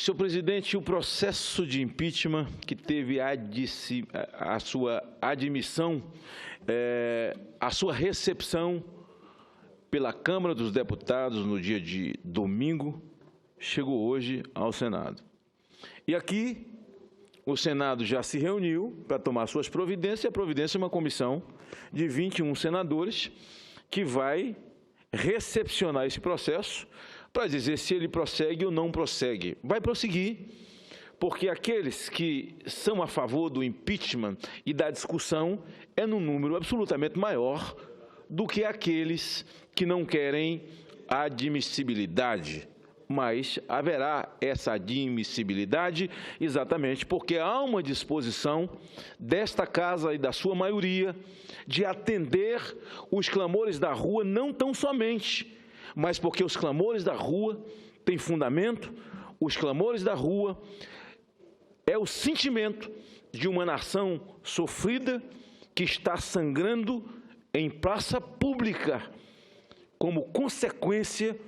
Senhor presidente, o processo de impeachment que teve a sua admissão, a sua recepção pela Câmara dos Deputados no dia de domingo, chegou hoje ao Senado. E aqui o Senado já se reuniu para tomar suas providências, e a providência é uma comissão de 21 senadores que vai recepcionar esse processo para dizer se ele prossegue ou não prossegue. Vai prosseguir, porque aqueles que são a favor do impeachment e da discussão é num número absolutamente maior do que aqueles que não querem a admissibilidade. Mas haverá essa admissibilidade exatamente porque há uma disposição desta Casa e da sua maioria de atender os clamores da rua, não tão somente, mas porque os clamores da rua têm fundamento, os clamores da rua é o sentimento de uma nação sofrida que está sangrando em praça pública como consequência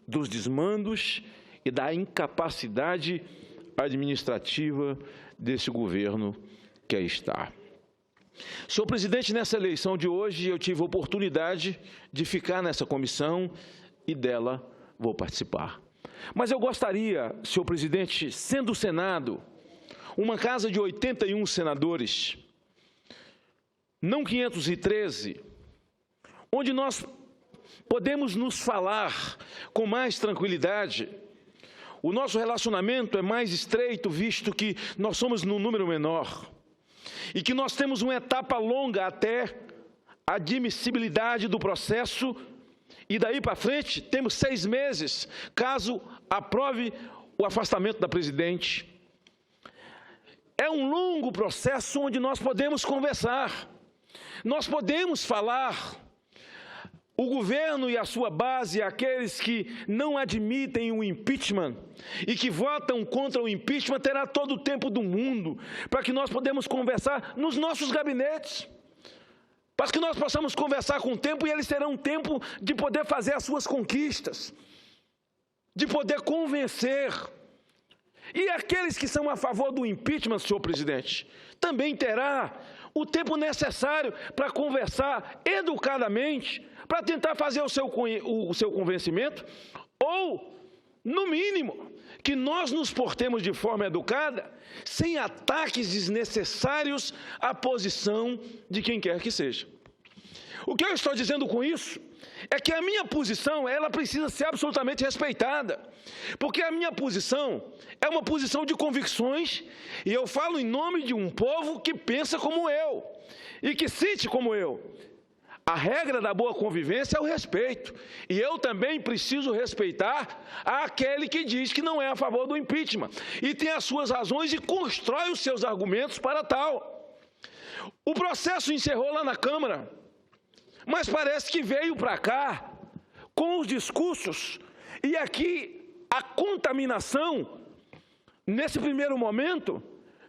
dos desmandos e da incapacidade administrativa desse governo que aí está. Senhor presidente, nessa eleição de hoje eu tive a oportunidade de ficar nessa comissão e dela vou participar. Mas eu gostaria, senhor presidente, sendo o Senado uma casa de 81 senadores, não 513, onde nós podemos nos falar com mais tranquilidade. O nosso relacionamento é mais estreito, visto que nós somos num número menor e que nós temos uma etapa longa até a admissibilidade do processo e daí para frente temos 6 meses, caso aprove o afastamento da presidente. É um longo processo onde nós podemos conversar, nós podemos falar. O governo e a sua base, aqueles que não admitem o impeachment e que votam contra o impeachment, terá todo o tempo do mundo para que nós podemos conversar nos nossos gabinetes, para que nós possamos conversar com o tempo e eles terão tempo de poder fazer as suas conquistas, de poder convencer. E aqueles que são a favor do impeachment, senhor presidente, também terá o tempo necessário para conversar educadamente, para tentar fazer o seu convencimento, ou, no mínimo, que nós nos portemos de forma educada, sem ataques desnecessários à posição de quem quer que seja. O que eu estou dizendo com isso é que a minha posição, ela precisa ser absolutamente respeitada, porque a minha posição é uma posição de convicções, e eu falo em nome de um povo que pensa como eu, e que sente como eu. A regra da boa convivência é o respeito, e eu também preciso respeitar aquele que diz que não é a favor do impeachment, e tem as suas razões e constrói os seus argumentos para tal. O processo encerrou lá na Câmara, mas parece que veio para cá com os discursos, e aqui a contaminação, nesse primeiro momento,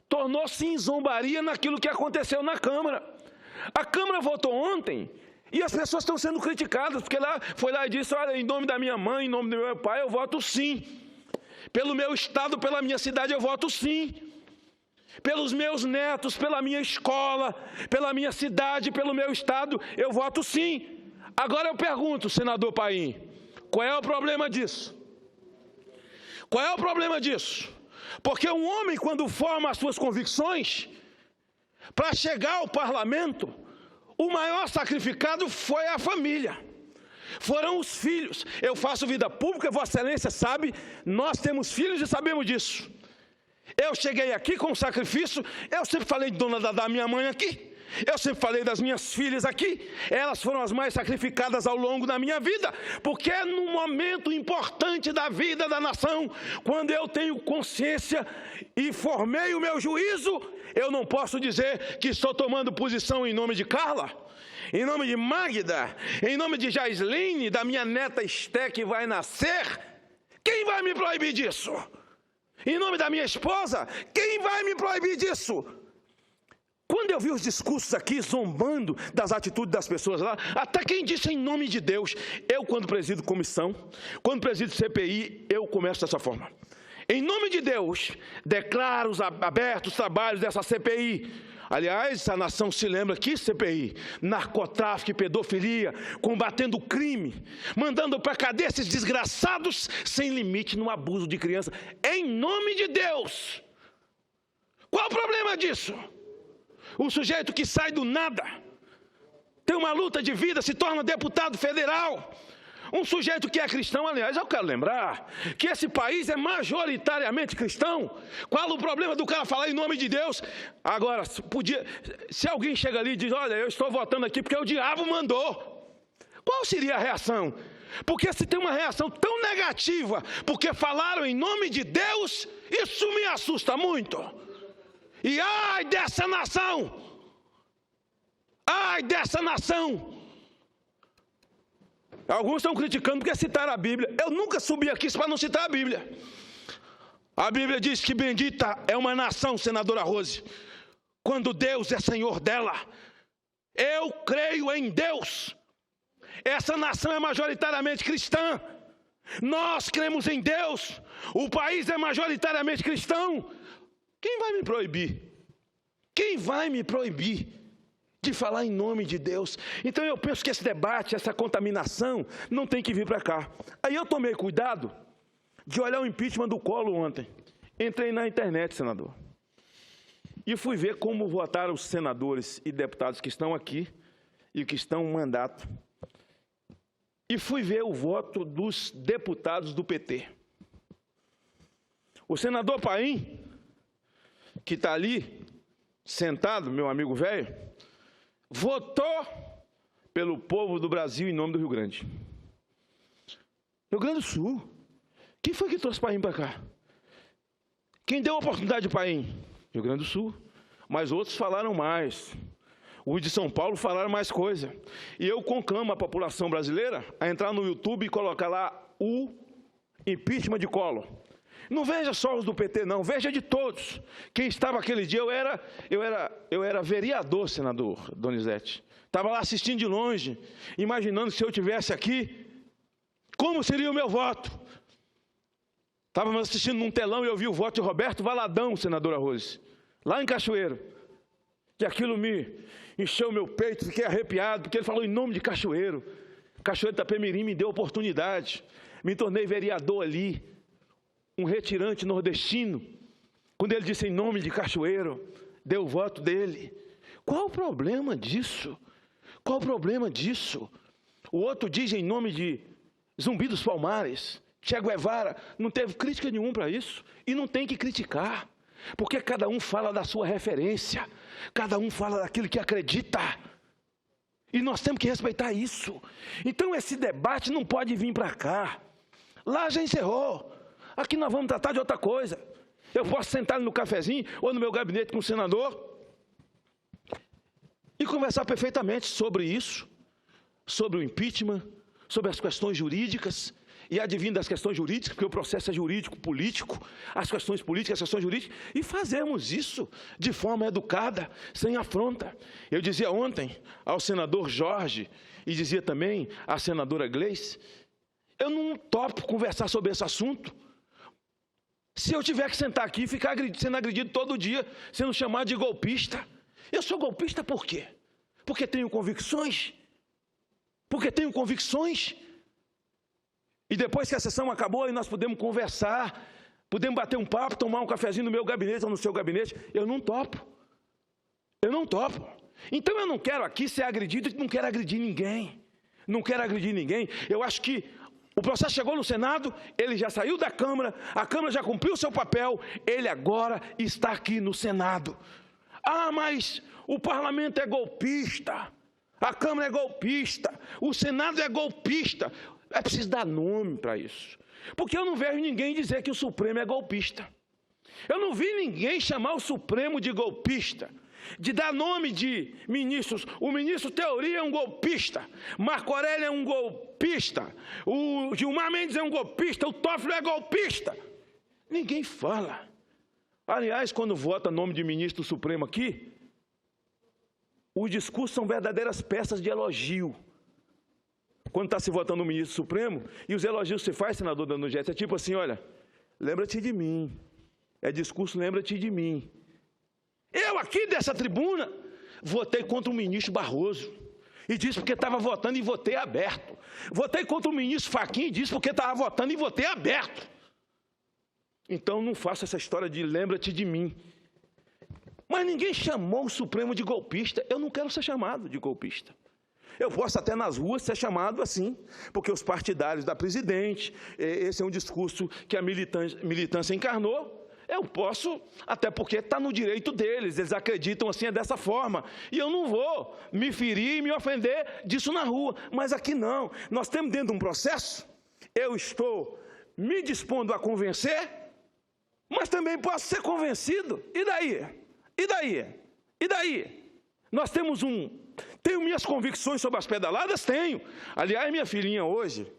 tornou-se em zombaria naquilo que aconteceu na Câmara. A Câmara votou ontem, e as pessoas estão sendo criticadas, porque foi lá e disse, olha, em nome da minha mãe, em nome do meu pai, eu voto sim. Pelo meu estado, pela minha cidade, eu voto sim. Pelos meus netos, pela minha escola, pela minha cidade, pelo meu estado, eu voto sim. Agora eu pergunto, senador Paim, qual é o problema disso? Qual é o problema disso? Porque um homem, quando forma as suas convicções, para chegar ao parlamento, o maior sacrificado foi a família, foram os filhos. Eu faço vida pública, Vossa Excelência sabe, nós temos filhos e sabemos disso. Eu cheguei aqui com sacrifício, eu sempre falei da minha mãe aqui, eu sempre falei das minhas filhas aqui, elas foram as mais sacrificadas ao longo da minha vida, porque é num momento importante da vida da nação, quando eu tenho consciência e formei o meu juízo, eu não posso dizer que estou tomando posição em nome de Carla, em nome de Magda, em nome de Jaisline, da minha neta Esté que vai nascer. Quem vai me proibir disso? Em nome da minha esposa, quem vai me proibir disso? Quando eu vi os discursos aqui zombando das atitudes das pessoas lá, até quem disse em nome de Deus, eu quando presido comissão, quando presido CPI, eu começo dessa forma. Em nome de Deus, declaro abertos os trabalhos dessa CPI. Aliás, a nação se lembra que CPI, narcotráfico e pedofilia, combatendo o crime, mandando para a cadeia esses desgraçados sem limite no abuso de criança. Em nome de Deus. Qual o problema disso? O sujeito que sai do nada, tem uma luta de vida, se torna deputado federal. Um sujeito que é cristão, aliás, eu quero lembrar que esse país é majoritariamente cristão. Qual o problema do cara falar em nome de Deus? Agora, se alguém chega ali e diz, olha, eu estou votando aqui porque o diabo mandou. Qual seria a reação? Porque se tem uma reação tão negativa, porque falaram em nome de Deus, isso me assusta muito. E ai dessa nação! Ai dessa nação! Alguns estão criticando porque citaram a Bíblia. Eu nunca subi aqui para não citar a Bíblia. A Bíblia diz que bendita é uma nação, senadora Rose, quando Deus é Senhor dela. Eu creio em Deus. Essa nação é majoritariamente cristã. Nós cremos em Deus. O país é majoritariamente cristão. Quem vai me proibir? Quem vai me proibir de falar em nome de Deus? Então eu penso que esse debate, essa contaminação, não tem que vir para cá. Aí eu tomei cuidado de olhar o impeachment do Collor ontem. Entrei na internet, senador, e fui ver como votaram os senadores e deputados que estão aqui e que estão em mandato. E fui ver o voto dos deputados do PT. O senador Paim, que está ali, sentado, meu amigo velho, votou pelo povo do Brasil em nome do Rio Grande. Rio Grande do Sul. Quem foi que trouxe Paim para cá? Quem deu a oportunidade de Paim? Rio Grande do Sul. Mas outros falaram mais. Os de São Paulo falaram mais coisa. E eu conclamo a população brasileira a entrar no YouTube e colocar lá o impeachment de Collor. Não veja só os do PT, não, veja de todos. Quem estava aquele dia, eu era vereador, senador Donizete. Estava lá assistindo de longe, imaginando se eu estivesse aqui, como seria o meu voto. Estava assistindo num telão e eu vi o voto de Roberto Valadão, senadora Rose, lá em Cachoeiro. E aquilo me encheu meu peito, fiquei arrepiado, porque ele falou em nome de Cachoeiro. Cachoeiro de Itapemirim me deu oportunidade, me tornei vereador ali. Um retirante nordestino, quando ele disse em nome de Cachoeiro, deu o voto dele. Qual o problema disso? Qual o problema disso? O outro diz em nome de Zumbi dos Palmares, Che Guevara, não teve crítica nenhuma para isso, e não tem que criticar, porque cada um fala da sua referência, cada um fala daquilo que acredita, e nós temos que respeitar isso. Então esse debate não pode vir para cá, lá já encerrou. Aqui nós vamos tratar de outra coisa. Eu posso sentar no cafezinho ou no meu gabinete com o senador e conversar perfeitamente sobre isso, sobre o impeachment, sobre as questões jurídicas, e advindo das questões jurídicas, porque o processo é jurídico-político, as questões políticas, as questões jurídicas, e fazemos isso de forma educada, sem afronta. Eu dizia ontem ao senador Jorge, e dizia também à senadora Gleice, eu não topo conversar sobre esse assunto, se eu tiver que sentar aqui e ficar sendo agredido todo dia, sendo chamado de golpista. Eu sou golpista por quê? Porque tenho convicções? Porque tenho convicções? E depois que a sessão acabou, aí nós podemos conversar, podemos bater um papo, tomar um cafezinho no meu gabinete ou no seu gabinete. Eu não topo. Eu não topo. Então eu não quero aqui ser agredido, não quero agredir ninguém. Não quero agredir ninguém. Eu acho que o processo chegou no Senado, ele já saiu da Câmara, a Câmara já cumpriu o seu papel, ele agora está aqui no Senado. Ah, mas o parlamento é golpista, a Câmara é golpista, o Senado é golpista. É preciso dar nome para isso, porque eu não vejo ninguém dizer que o Supremo é golpista. Eu não vi ninguém chamar o Supremo de golpista, de dar nome de ministros. O ministro Teori é um golpista, Marco Aurélio é um golpista, o Gilmar Mendes é um golpista, o Toffoli é golpista. Ninguém fala. Aliás, quando vota nome de ministro Supremo aqui, os discursos são verdadeiras peças de elogio. Quando está se votando no ministro Supremo, e os elogios que se faz, senador Donizete, é tipo assim, olha, lembra-te de mim. É discurso, lembra-te de mim. Eu aqui dessa tribuna votei contra o ministro Barroso e disse porque estava votando e votei aberto. Votei contra o ministro Fachin e disse porque estava votando e votei aberto. Então não faça essa história de lembra-te de mim. Mas ninguém chamou o Supremo de golpista. Eu não quero ser chamado de golpista. Eu posso até nas ruas ser chamado assim, porque os partidários da presidente, esse é um discurso que a militância encarnou. Eu posso, até porque está no direito deles, eles acreditam assim, é dessa forma. E eu não vou me ferir e me ofender disso na rua. Mas aqui não. Nós temos dentro de um processo, eu estou me dispondo a convencer, mas também posso ser convencido. E daí? E daí? E daí? Nós temos Tenho minhas convicções sobre as pedaladas? Tenho. Aliás, minha filhinha hoje,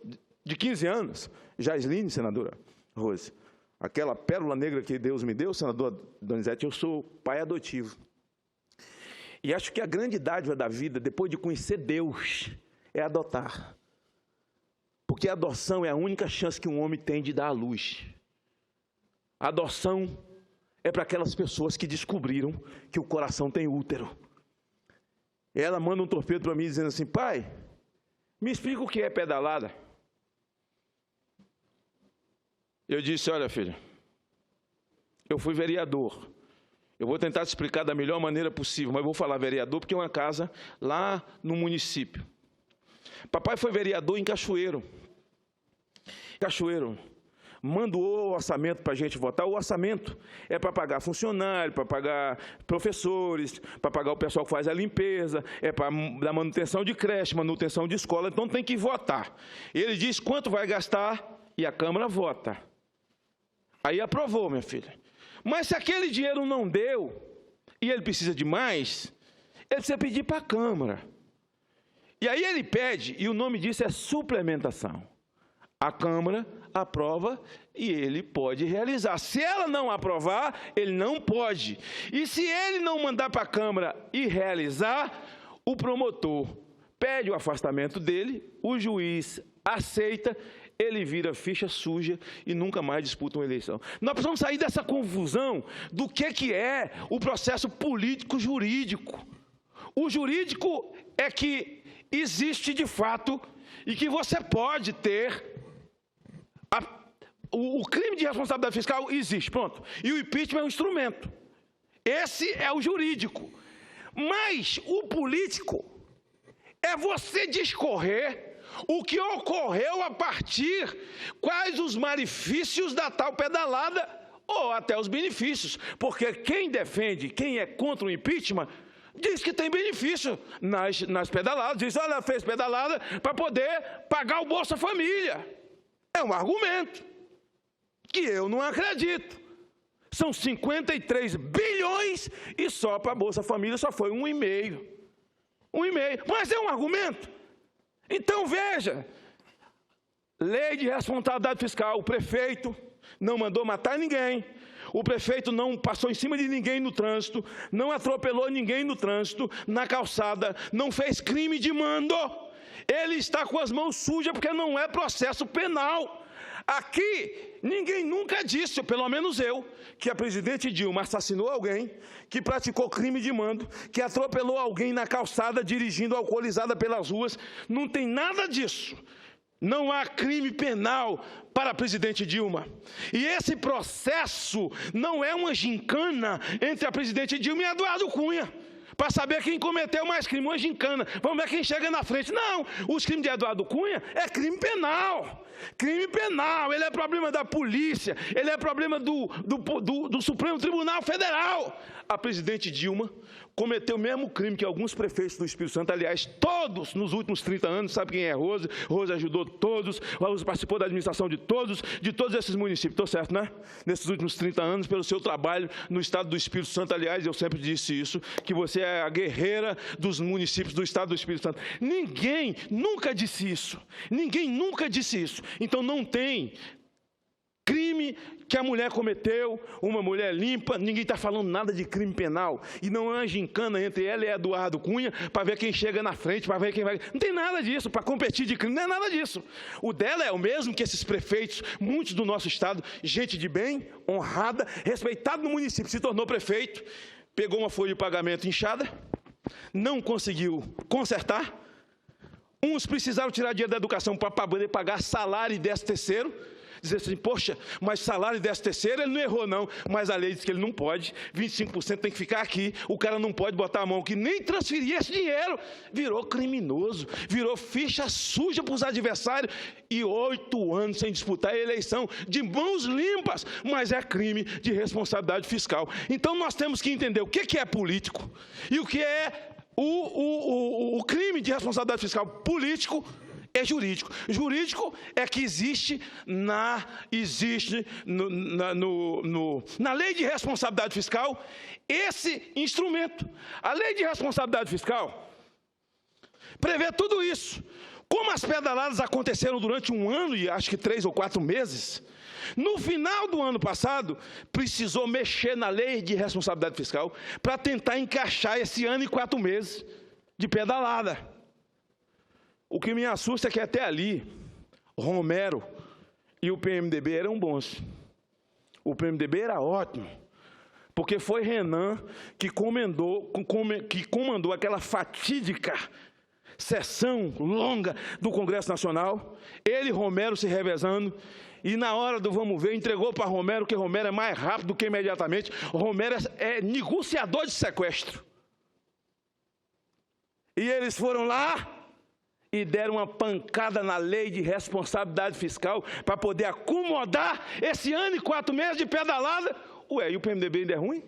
de 15 anos, Jaisline, senadora Rose, aquela pérola negra que Deus me deu, senadora Donizete, eu sou pai adotivo. E acho que a grande dádiva da vida, depois de conhecer Deus, é adotar. Porque a adoção é a única chance que um homem tem de dar à luz. A adoção é para aquelas pessoas que descobriram que o coração tem útero. Ela manda um torpedo para mim dizendo assim, pai, me explica o que é pedalada. Eu disse, olha filha, eu fui vereador. Eu vou tentar te explicar da melhor maneira possível, mas vou falar vereador porque é uma casa lá no município. Papai foi vereador em Cachoeiro. Cachoeiro. Mandou o orçamento para a gente votar. O orçamento é para pagar funcionário, para pagar professores, para pagar o pessoal que faz a limpeza, é para dar manutenção de creche, manutenção de escola, então tem que votar. Ele diz quanto vai gastar e a Câmara vota. Aí aprovou, minha filha. Mas se aquele dinheiro não deu e ele precisa de mais, ele precisa pedir para a Câmara. E aí ele pede, e o nome disso é suplementação. A Câmara aprova e ele pode realizar. Se ela não aprovar, ele não pode. E se ele não mandar para a Câmara e realizar, o promotor pede o afastamento dele, o juiz aceita, ele vira ficha suja e nunca mais disputa uma eleição. Nós precisamos sair dessa confusão do que é o processo político-jurídico. O jurídico é que existe de fato e que você pode ter. O crime de responsabilidade fiscal existe, pronto. E o impeachment é um instrumento. Esse é o jurídico. Mas o político é você discorrer o que ocorreu a partir, quais os malefícios da tal pedalada, ou até os benefícios. Porque quem defende, quem é contra o impeachment, diz que tem benefício nas pedaladas. Diz, olha, fez pedalada para poder pagar o Bolsa Família. É um argumento que eu não acredito. São 53 bilhões e só para a Bolsa Família só foi 1,5. 1,5. Mas é um argumento. Então, veja, lei de responsabilidade fiscal, o prefeito não mandou matar ninguém, o prefeito não passou em cima de ninguém no trânsito, não atropelou ninguém no trânsito, na calçada, não fez crime de mando. Ele está com as mãos sujas porque não é processo penal. Aqui, ninguém nunca disse, pelo menos eu, que a presidente Dilma assassinou alguém, que praticou crime de mando, que atropelou alguém na calçada dirigindo alcoolizada pelas ruas. Não tem nada disso. Não há crime penal para a presidente Dilma. E esse processo não é uma gincana entre a presidente Dilma e Eduardo Cunha, para saber quem cometeu mais crime, uma gincana. Vamos ver quem chega na frente. Não, os crimes de Eduardo Cunha é crime penal. Crime penal, ele é problema da polícia, ele é problema do Supremo Tribunal Federal. A presidente Dilma cometeu o mesmo crime que alguns prefeitos do Espírito Santo, aliás, todos nos últimos 30 anos, sabe quem é Rose? Rose ajudou todos, Rose participou da administração de todos esses municípios, estou certo, né? Nesses últimos 30 anos, pelo seu trabalho no estado do Espírito Santo, aliás, eu sempre disse isso, que você é a guerreira dos municípios do estado do Espírito Santo. Ninguém nunca disse isso, ninguém nunca disse isso. Então não tem crime que a mulher cometeu, uma mulher limpa, ninguém está falando nada de crime penal. E não há gincana entre ela e Eduardo Cunha para ver quem chega na frente, para ver quem vai... Não tem nada disso, para competir de crime, não é nada disso. O dela é o mesmo que esses prefeitos, muitos do nosso estado, gente de bem, honrada, respeitado no município, se tornou prefeito, pegou uma folha de pagamento inchada, não conseguiu consertar. Uns precisaram tirar dinheiro da educação para poder pagar salário e 13º, dizer assim, poxa, mas salário e 13º, ele não errou não, mas a lei diz que ele não pode, 25% tem que ficar aqui, o cara não pode botar a mão aqui, nem transferir esse dinheiro, virou criminoso, virou ficha suja para os adversários, e 8 anos sem disputar a eleição, de mãos limpas, mas é crime de responsabilidade fiscal. Então nós temos que entender o que é político, e o que é o crime de responsabilidade fiscal. Político é jurídico. Jurídico é que existe na lei de responsabilidade fiscal esse instrumento. A lei de responsabilidade fiscal prevê tudo isso. Como as pedaladas aconteceram durante 1 ano e acho que 3 ou 4 meses, no final do ano passado, precisou mexer na lei de responsabilidade fiscal para tentar encaixar esse ano e 4 meses de pedalada. O que me assusta é que até ali, Romero e o PMDB eram bons. O PMDB era ótimo, porque foi Renan que comandou aquela fatídica sessão longa do Congresso Nacional, ele e Romero se revezando, e na hora do vamos ver, entregou para Romero, que Romero é mais rápido do que imediatamente. Romero é negociador de sequestro. E eles foram lá e deram uma pancada na lei de responsabilidade fiscal para poder acomodar esse ano e 4 meses de pedalada. Ué, e o PMDB ainda é ruim?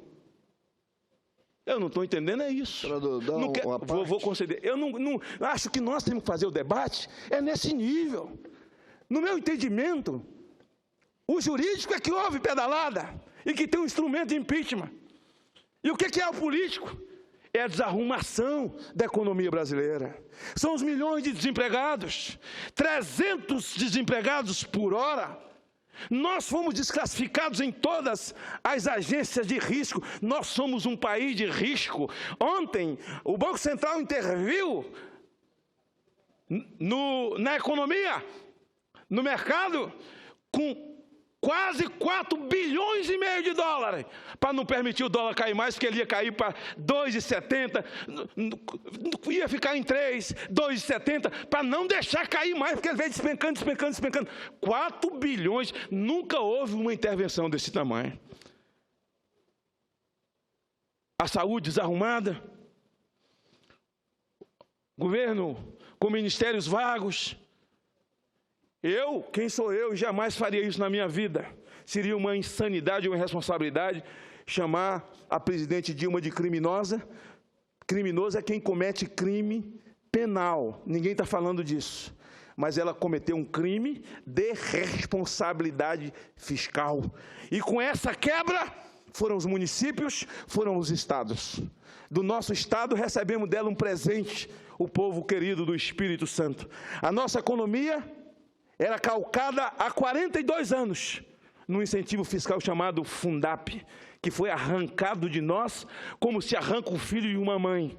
Eu não estou entendendo, é isso. Vou conceder. Eu não acho que nós temos que fazer o debate, é nesse nível. No meu entendimento, o jurídico é que houve pedalada e que tem um instrumento de impeachment. E o que é o político? É a desarrumação da economia brasileira. São os milhões de desempregados, 300 desempregados por hora. Nós fomos desclassificados em todas as agências de risco. Nós somos um país de risco. Ontem, o Banco Central interviu na economia, no mercado, com quase 4 bilhões e meio de dólares, para não permitir o dólar cair mais, porque ele ia cair para 2,70, ia ficar em 3, 2,70, para não deixar cair mais, porque ele veio despencando. 4 bilhões, nunca houve uma intervenção desse tamanho. A saúde desarrumada, governo com ministérios vagos. Quem sou eu? Jamais faria isso na minha vida. Seria uma insanidade, uma irresponsabilidade chamar a presidente Dilma de criminosa. Criminoso é quem comete crime penal. Ninguém está falando disso. Mas ela cometeu um crime de responsabilidade fiscal. E com essa quebra, foram os municípios, foram os estados. Do nosso estado, recebemos dela um presente, o povo querido do Espírito Santo. A nossa economia era calcada há 42 anos num incentivo fiscal chamado Fundap, que foi arrancado de nós como se arranca um filho de uma mãe.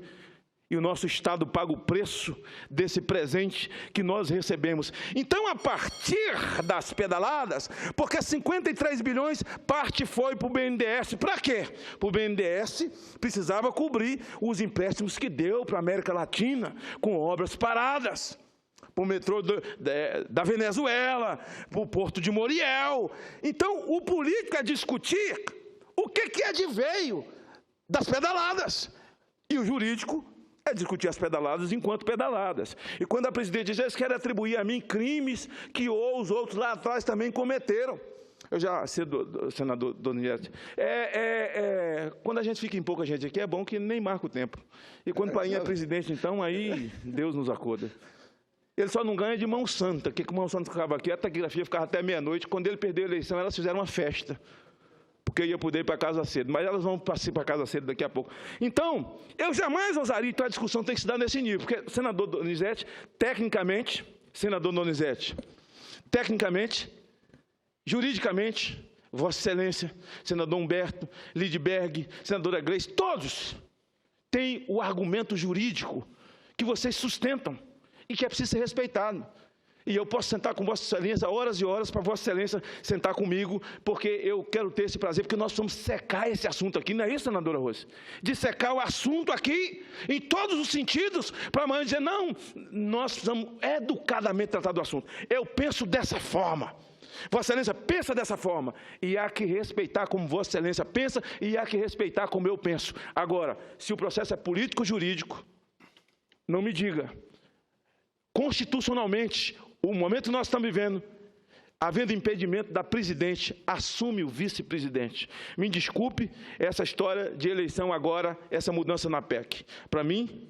E o nosso Estado paga o preço desse presente que nós recebemos. Então, a partir das pedaladas, porque 53 bilhões, parte foi para o BNDES. Para quê? Para o BNDES precisava cobrir os empréstimos que deu para a América Latina, com obras paradas. Para o metrô da Venezuela, para o Porto de Moriel. Então, o político é discutir o que é de veio das pedaladas. E o jurídico é discutir as pedaladas enquanto pedaladas. E quando a presidente diz, eles querem atribuir a mim crimes que os outros lá atrás também cometeram. Eu já, senador Donizete, quando a gente fica em pouca gente aqui, é bom que nem marca o tempo. E quando Painha é presidente, então, aí Deus nos acuda. Ele só não ganha de mão santa, porque com mão santa ficava aqui, a taquigrafia ficava até meia-noite. Quando ele perdeu a eleição, elas fizeram uma festa, porque ia poder ir para casa cedo. Mas elas vão para casa cedo daqui a pouco. Então, eu jamais ousaria, então a discussão tem que se dar nesse nível, porque, senador Donizete, tecnicamente, Juridicamente, Vossa Excelência, senador Humberto, Lidberg, senadora Gleice, todos têm o argumento jurídico que vocês sustentam e que é preciso ser respeitado. E eu posso sentar com Vossa Excelência horas e horas para Vossa Excelência sentar comigo, porque eu quero ter esse prazer, porque nós vamos secar esse assunto aqui, não é isso, senadora Rose? De secar o assunto aqui, em todos os sentidos, para amanhã dizer, não, nós precisamos educadamente tratar do assunto. Eu penso dessa forma. Vossa Excelência pensa dessa forma, e há que respeitar como Vossa Excelência pensa, e há que respeitar como eu penso. Agora, se o processo é político-jurídico, não me diga, constitucionalmente, o momento que nós estamos vivendo, havendo impedimento da presidente, assume o vice-presidente. Me desculpe essa história de eleição agora, essa mudança na PEC. Para mim,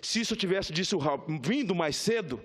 se isso tivesse disso vindo mais cedo,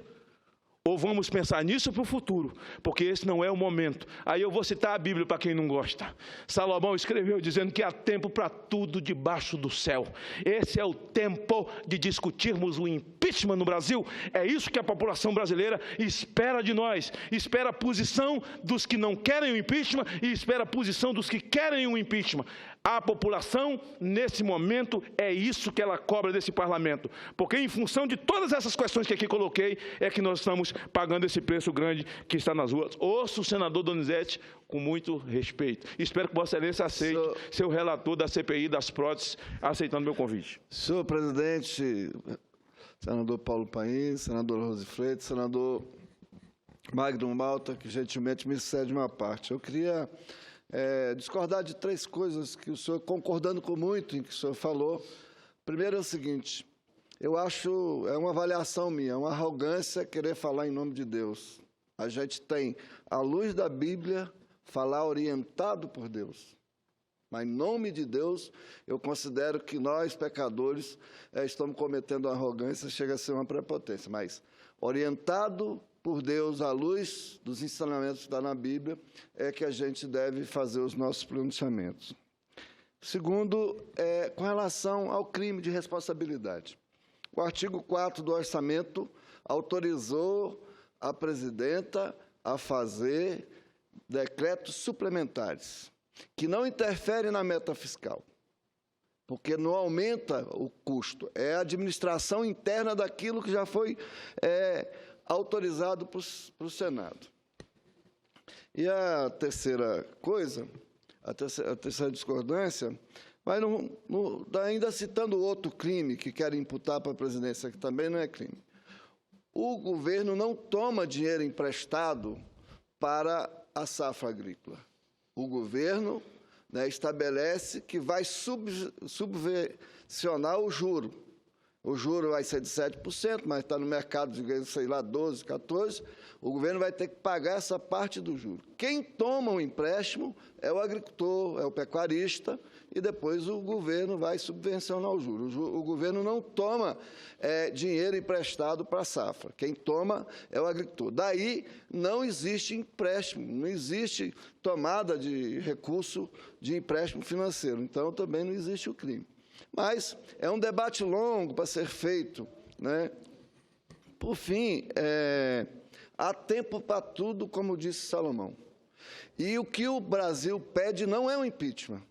ou vamos pensar nisso para o futuro, porque esse não é o momento. Aí eu vou citar a Bíblia para quem não gosta. Salomão escreveu dizendo que há tempo para tudo debaixo do céu. Esse é o tempo de discutirmos o impeachment no Brasil. É isso que a população brasileira espera de nós. Espera a posição dos que não querem o impeachment e espera a posição dos que querem o impeachment. A população, nesse momento, é isso que ela cobra desse parlamento. Porque em função de todas essas questões que aqui coloquei, é que nós estamos pagando esse preço grande que está nas ruas. Ouço o senador Donizete com muito respeito. Espero que Vossa Excelência aceite ser o relator da CPI das próteses, aceitando meu convite. Senhor presidente, senador Paulo Paim, senador Rose Freitas, senador Magno Malta, que gentilmente me cede uma parte. Eu queria discordar de três coisas que o senhor, concordando com muito em que o senhor falou. Primeiro é o seguinte, eu acho, é uma avaliação minha, é uma arrogância querer falar em nome de Deus. A gente tem, à luz da Bíblia, falar orientado por Deus. Mas, em nome de Deus, eu considero que nós, pecadores, estamos cometendo uma arrogância, chega a ser uma prepotência. Mas, orientado por Deus, à luz dos ensinamentos que está na Bíblia, é que a gente deve fazer os nossos pronunciamentos. Segundo, com relação ao crime de responsabilidade. O artigo 4º do orçamento autorizou a presidenta a fazer decretos suplementares, que não interferem na meta fiscal, porque não aumenta o custo, é a administração interna daquilo que já foi autorizado para o Senado. E a terceira coisa, a terceira discordância, mas ainda citando outro crime que querem imputar para a presidência, que também não é crime. O governo não toma dinheiro emprestado para a safra agrícola. O governo estabelece que vai subvencionar o juro. O juro vai ser de 7%, mas está no mercado de, sei lá, 12%, 14%. O governo vai ter que pagar essa parte do juro. Quem toma o empréstimo é o agricultor, é o pecuarista, e depois o governo vai subvencionar o juro. O governo não toma dinheiro emprestado para a safra. Quem toma é o agricultor. Daí não existe empréstimo, não existe tomada de recurso de empréstimo financeiro. Então, também não existe o crime. Mas é um debate longo para ser feito, né? Por fim, há tempo para tudo, como disse Salomão. E o que o Brasil pede não é um impeachment.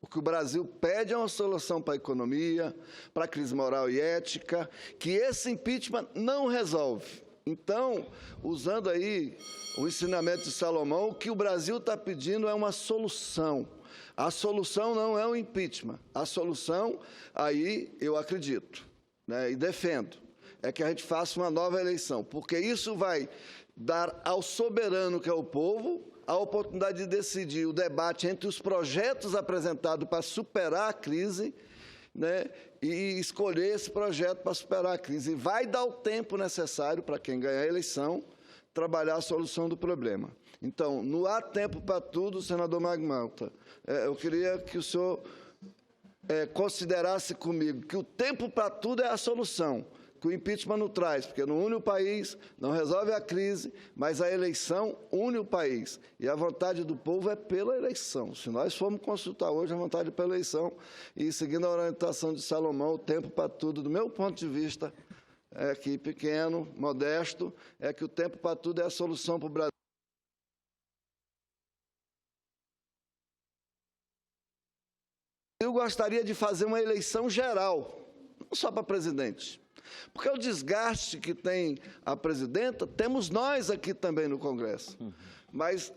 O que o Brasil pede é uma solução para a economia, para a crise moral e ética, que esse impeachment não resolve. Então, usando aí o ensinamento de Salomão, o que o Brasil está pedindo é uma solução. A solução não é o impeachment. A solução, aí eu acredito, né, e defendo, é que a gente faça uma nova eleição, porque isso vai dar ao soberano, que é o povo, a oportunidade de decidir o debate entre os projetos apresentados para superar a crise, né, e escolher esse projeto para superar a crise. E vai dar o tempo necessário para quem ganhar a eleição trabalhar a solução do problema. Então, não há tempo para tudo, senador Magno Malta. Eu queria que o senhor considerasse comigo que o tempo para tudo é a solução, que o impeachment não traz, porque não une o país, não resolve a crise, mas a eleição une o país. E a vontade do povo é pela eleição. Se nós formos consultar hoje a vontade pela eleição, e seguindo a orientação de Salomão, o tempo para tudo, do meu ponto de vista, aqui pequeno, modesto, é que o tempo para tudo é a solução para o Brasil. Eu gostaria de fazer uma eleição geral, não só para presidente. Porque o desgaste que tem a presidenta, temos nós aqui também no Congresso. Mas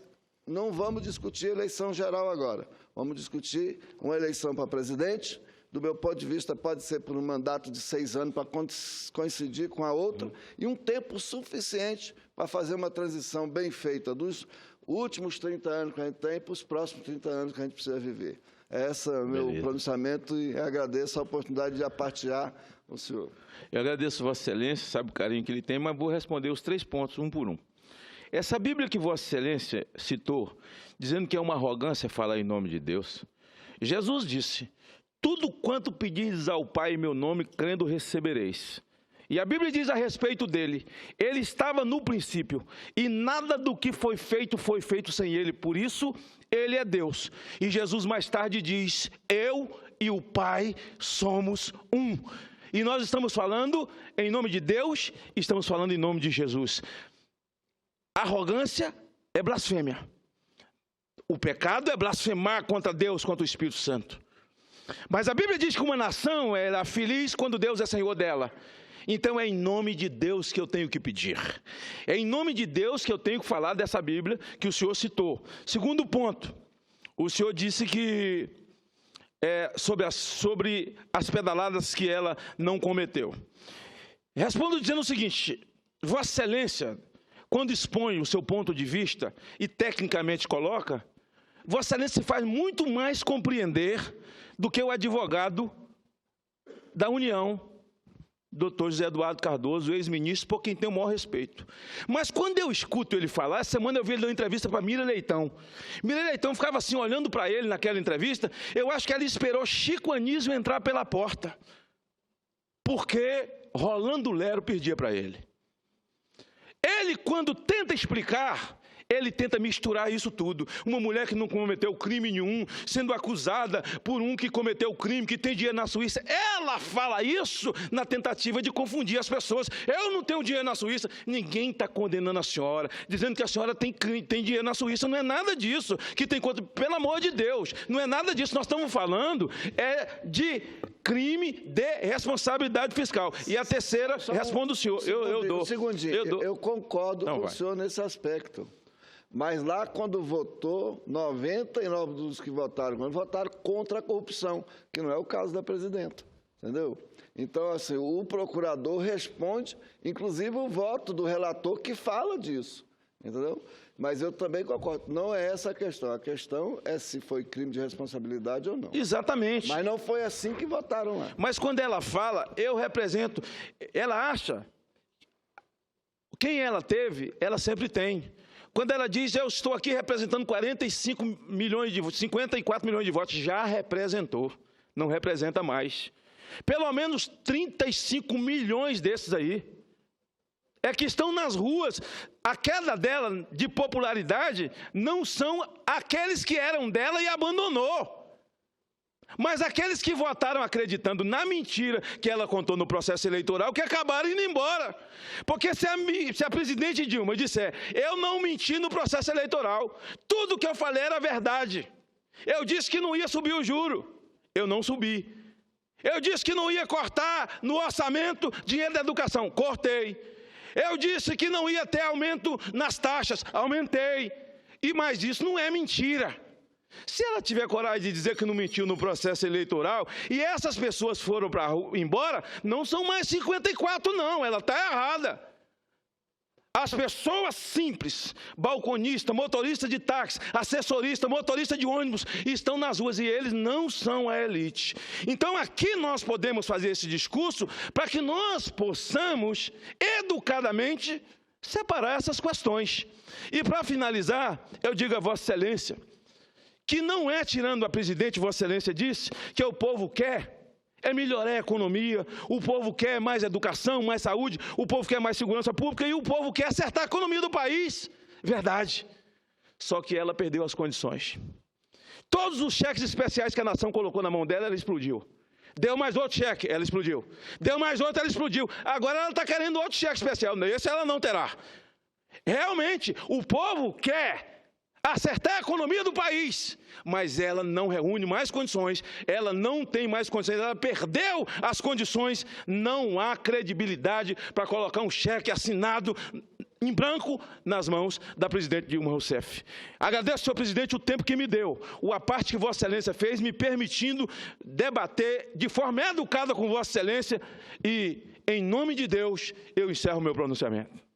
não vamos discutir eleição geral agora. Vamos discutir uma eleição para presidente. Do meu ponto de vista, pode ser por um mandato de 6 anos para coincidir com a outra, e um tempo suficiente para fazer uma transição bem feita dos últimos 30 anos que a gente tem para os próximos 30 anos que a gente precisa viver. Esse é o meu pronunciamento e agradeço a oportunidade de apartilhar o senhor. Eu agradeço Vossa Excelência, sabe o carinho que ele tem, mas vou responder os 3 pontos, um por um. Essa Bíblia que Vossa Excelência citou, dizendo que é uma arrogância falar em nome de Deus, Jesus disse: tudo quanto pedirdes ao Pai em meu nome, crendo recebereis. E a Bíblia diz a respeito dele: ele estava no princípio, e nada do que foi feito sem ele, por isso ele é Deus. E Jesus mais tarde diz: eu e o Pai somos um. E nós estamos falando em nome de Deus, estamos falando em nome de Jesus. Arrogância é blasfêmia. O pecado é blasfemar contra Deus, contra o Espírito Santo. Mas a Bíblia diz que uma nação é feliz quando Deus é Senhor dela. Então é em nome de Deus que eu tenho que pedir. É em nome de Deus que eu tenho que falar dessa Bíblia que o senhor citou. Segundo ponto, o senhor disse que sobre as pedaladas que ela não cometeu. Respondo dizendo o seguinte: Vossa Excelência, quando expõe o seu ponto de vista e tecnicamente coloca, Vossa Excelência se faz muito mais compreender do que o advogado da União, Dr. José Eduardo Cardoso, ex-ministro, por quem tenho o maior respeito. Mas quando eu escuto ele falar, essa semana eu vi ele dando entrevista para Mira Leitão. Mira Leitão ficava assim, olhando para ele naquela entrevista. Eu acho que ela esperou Chico Anísio entrar pela porta, porque Rolando Lero perdia para ele. Ele, quando tenta explicar, ele tenta misturar isso tudo. Uma mulher que não cometeu crime nenhum, sendo acusada por um que cometeu crime, que tem dinheiro na Suíça. Ela fala isso na tentativa de confundir as pessoas. Eu não tenho dinheiro na Suíça. Ninguém está condenando a senhora, dizendo que a senhora tem dinheiro na Suíça. Não é nada disso. Que tem conta, pelo amor de Deus, não é nada disso. Nós estamos falando de crime de responsabilidade fiscal. E a terceira, responde o senhor. Eu dou. Eu concordo com o senhor nesse aspecto. Mas lá, quando votou, 99 dos que votaram contra a corrupção, que não é o caso da presidenta, entendeu? Então, assim, o procurador responde, inclusive o voto do relator que fala disso, entendeu? Mas eu também concordo, não é essa a questão é se foi crime de responsabilidade ou não. Exatamente. Mas não foi assim que votaram lá. Mas quando ela fala, eu represento, ela acha, quem ela teve, ela sempre tem. Quando ela diz, eu estou aqui representando 54 milhões de votos, já representou, não representa mais. Pelo menos 35 milhões desses aí é que estão nas ruas. A queda dela de popularidade não são aqueles que eram dela e abandonou, mas aqueles que votaram acreditando na mentira que ela contou no processo eleitoral, que acabaram indo embora. Porque se a presidente Dilma disser, eu não menti no processo eleitoral, tudo que eu falei era verdade. Eu disse que não ia subir o juro, eu não subi. Eu disse que não ia cortar no orçamento dinheiro da educação, cortei. Eu disse que não ia ter aumento nas taxas, aumentei. E mais isso não é mentira. Se ela tiver coragem de dizer que não mentiu no processo eleitoral, e essas pessoas foram embora, não são mais 54 não, ela está errada. As pessoas simples, balconista, motorista de táxi, assessorista, motorista de ônibus, estão nas ruas e eles não são a elite. Então aqui nós podemos fazer esse discurso para que nós possamos educadamente separar essas questões. E para finalizar, eu digo a Vossa Excelência, que não é tirando a presidente, Vossa Excelência disse, que o povo quer é melhorar a economia, o povo quer mais educação, mais saúde, o povo quer mais segurança pública e o povo quer acertar a economia do país. Verdade. Só que ela perdeu as condições. Todos os cheques especiais que a nação colocou na mão dela, ela explodiu. Deu mais outro cheque, ela explodiu. Deu mais outro, ela explodiu. Agora ela está querendo outro cheque especial. Esse ela não terá. Realmente, o povo quer acertar a economia do país, mas ela não reúne mais condições, ela não tem mais condições, ela perdeu as condições, não há credibilidade para colocar um cheque assinado em branco nas mãos da presidente Dilma Rousseff. Agradeço, senhor presidente, o tempo que me deu, a parte que Vossa Excelência fez, me permitindo debater de forma educada com Vossa Excelência e, em nome de Deus, eu encerro o meu pronunciamento.